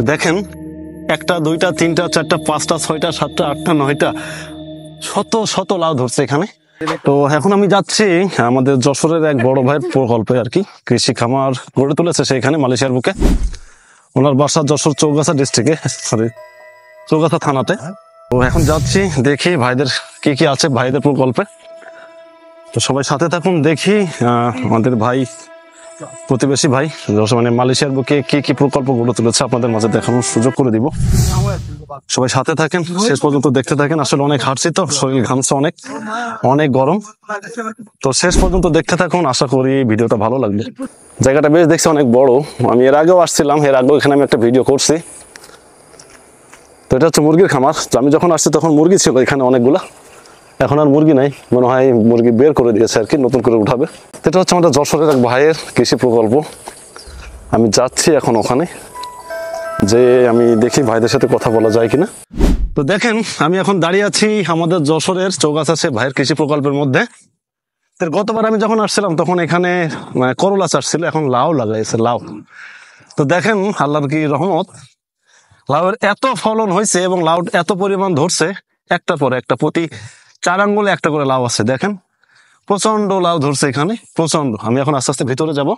দেখেন, একটা দুইটা তিনটা চারটা পাঁচটা ছয়টা সাতটা আটটা নয়টা শত শত লাউ ধরছে এখানে। তো এখন আমি যাচ্ছি আমাদের যশোরের এক বড় ভাইয়ের প্রকল্পে আর কি, কৃষি খামার গড়ে তুলেছে সেখানে মালয়েশিয়ার বুকে। ওনার বাসা যশোর চৌগাছা ডিস্ট্রিক্টে, সরি চৌগাছা থানাতে। তো এখন যাচ্ছি, দেখি ভাইদের কি কি আছে ভাইদের প্রকল্পে। তো সবাই সাথে থাকুন, দেখি আমাদের ভাই প্রতিবেশী ভাই মানে মালয়েশিয়ার বুকে কি কি প্রকল্প গড়ে তুলেছে আপনাদের মাঝে দেখানোর সুযোগ করে দিব। সবাই সাথে থাকেন, শেষ পর্যন্ত দেখতে থাকেন। আসলে অনেক হাঁটছি তো, শরীর ঘামছে, অনেক অনেক গরম। তো শেষ পর্যন্ত দেখতে থাকুন, আশা করি ভিডিওটা ভালো লাগবে। জায়গাটা বেশ দেখছি অনেক বড়। আমি এর আগেও আসছিলাম, এর আগেও এখানে আমি একটা ভিডিও করছি। তো এটা হচ্ছে মুরগির খামার। তো আমি যখন আসছি তখন মুরগি ছিল এখানে অনেকগুলা, এখন আর মুরগি নাই, মনে হয় মুরগি বের করে দিয়েছে আর কি, নতুন করে উঠাবে। এটা হচ্ছে আমাদের যশোরের এক ভাইয়ের কৃষি প্রকল্প। আমি যাচ্ছি এখন ওখানে, যে আমি দেখি ভাইদের সাথে কথা বলা যায় কিনা। তো দেখেন, আমি এখন দাঁড়িয়ে আছি আমাদের যশোরের চৌগাছা ভাইয়ের কৃষি প্রকল্পের মধ্যে। গতবার আমি যখন আসছিলাম তখন এখানে করলা চাষ ছিল, এখন লাউ লাগাইছে, লাউ। তো দেখেন আল্লাহর কি রহমত, লাউয়ের এত ফলন হয়েছে এবং লাউ এত পরিমাণ ধরছে, একটার পর একটা, প্রতি 4 আঙ্গুলে একটা করে লাউ আছে। দেখেন প্রচন্ড লাউ ধরছে এখানে, প্রচন্ড। আমি এখন আস্তে আস্তে ভিতরে যাব,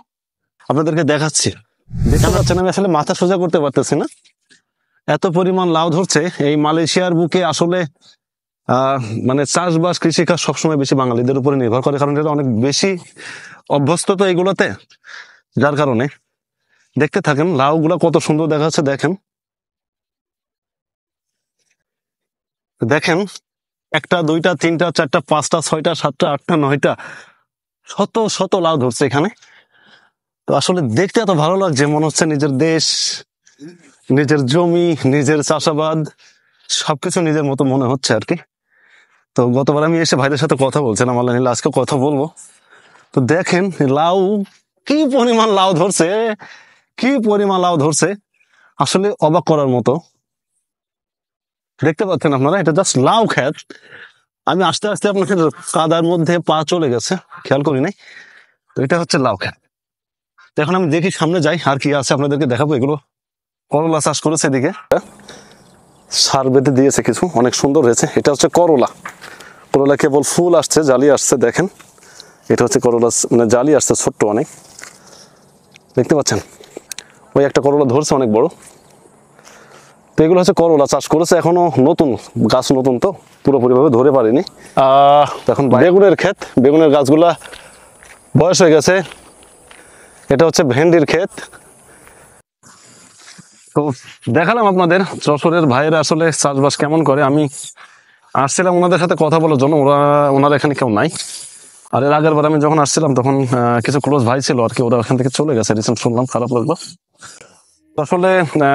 আপনাদেরকে দেখাচ্ছি। দেখতে পাচ্ছেন আমি আসলে মাথা সোজা করতে পারতেছি না, এত পরিমাণ লাউ ধরছে। এই মালয়েশিয়ার বুকে আসলে মানে চাষবাস কৃষিকাজ সবসময় বেশি বাঙালিদের উপরে নির্ভর করে, কারণ এটা অনেক বেশি অভ্যস্ত তো এইগুলোতে, যার কারণে। দেখতে থাকেন লাউ গুলা কত সুন্দর দেখা যাচ্ছে। দেখেন দেখেন, একটা দুইটা তিনটা চারটা পাঁচটা ছয়টা সাতটা আটটা নয়টা শত শত লাউ ধরছে এখানে। তো আসলে দেখতে এত ভালো লাগছে, মনে হচ্ছে নিজের দেশ, নিজের জমি, নিজের চাষাবাদ সবকিছু নিজের মতো মনে হচ্ছে আর কি। তো গতবার আমি এসে ভাইদের সাথে কথা বলছিলাম, আল্লাহ নিলে আজকে কথা বলবো। তো দেখেন লাউ, কি পরিমাণ লাউ ধরছে, কি পরিমাণ লাউ ধরছে, আসলে অবাক করার মতো। দেখতে পাচ্ছেন আপনারা, এটা জাস্ট লাউ ক্ষেত। আমি আস্তে আস্তে আপনাকে কাদার মধ্যে পা চলে গেছে, খেয়াল করি নাই। তো এটা হচ্ছে লাউ ক্ষেত। তো এখন আমি দেখি সামনে যাই, আর কি আছে আপনাদেরকে দেখাবো। এগুলো করলা চাষ করেছে এদিকে, সার বেঁধে দিয়েছে কিছু, অনেক সুন্দর হয়েছে। এটা হচ্ছে করলা, করলা কেবল ফুল আসছে, জালি আসছে। দেখেন এটা হচ্ছে করলা, মানে জালি আসছে ছোট্ট অনেক, দেখতে পাচ্ছেন। ওই একটা করলা ধরছে অনেক বড়। তো এগুলো হচ্ছে করলা চাষ করেছে, এখনো নতুন গাছ, নতুন তো পুরোপুরি ভাবে ধরে পারিনি। এখন বেগুনের ক্ষেত, বেগুনের গাছগুলা বয়স হয়ে গেছে। এটা হচ্ছে ভেন্ডির ক্ষেত। তো দেখালাম আপনাদের যশোরের ভাইয়েরা আসলে চাষবাস কেমন করে। আমি আসছিলাম ওনাদের সাথে কথা বলার জন্য, ওনারা এখানে কেউ নাই। আর এর আগের বার আমি যখন আসছিলাম তখন কিছু ক্লোজ ভাই ছিল আর কি, ওরা এখান থেকে চলে গেছে রিসেন্ট, শুনলাম, খারাপ লাগলো। আসলে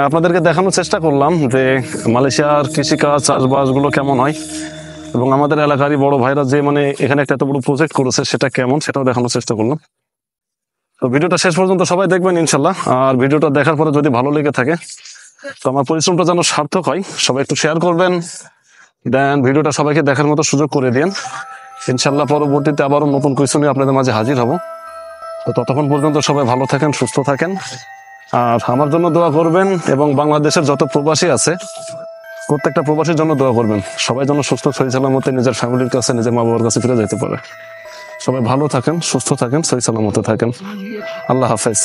আপনাদেরকে দেখানোর চেষ্টা করলাম যে মালয়েশিয়ার কৃষিকাজ চাষবাস গুলো কেমন হয়, এবং আমাদের এলাকারই বড় ভাইরা যে মানে এখানে একটা এত বড় প্রজেক্ট করেছে সেটা কেমন, সেটাও দেখানোর চেষ্টা করলাম। তো ভিডিওটা শেষ পর্যন্ত সবাই দেখবেন ইনশাল্লাহ। আর ভিডিওটা দেখার পরে যদি ভালো লেগে থাকে, তো আমার পরিশ্রমটা যেন সার্থক হয়, সবাই একটু শেয়ার করবেন, দেন ভিডিওটা সবাইকে দেখার মতো সুযোগ করে দিন। ইনশাল্লাহ পরবর্তীতে আবারও নতুন কিছু নিয়ে আপনাদের মাঝে হাজির হব। তো ততক্ষণ পর্যন্ত সবাই ভালো থাকেন, সুস্থ থাকেন, আর আমার জন্য দোয়া করবেন, এবং বাংলাদেশের যত প্রবাসী আছে প্রত্যেকটা প্রবাসীর জন্য দোয়া করবেন। সবাই যেন সুস্থ সহি সালামতে নিজের ফ্যামিলির কাছে, নিজের মা বাবার কাছে ফিরে যেতে পারে। সবাই ভালো থাকেন, সুস্থ থাকেন, সহি সালামতে থাকেন। আল্লাহ হাফেজ।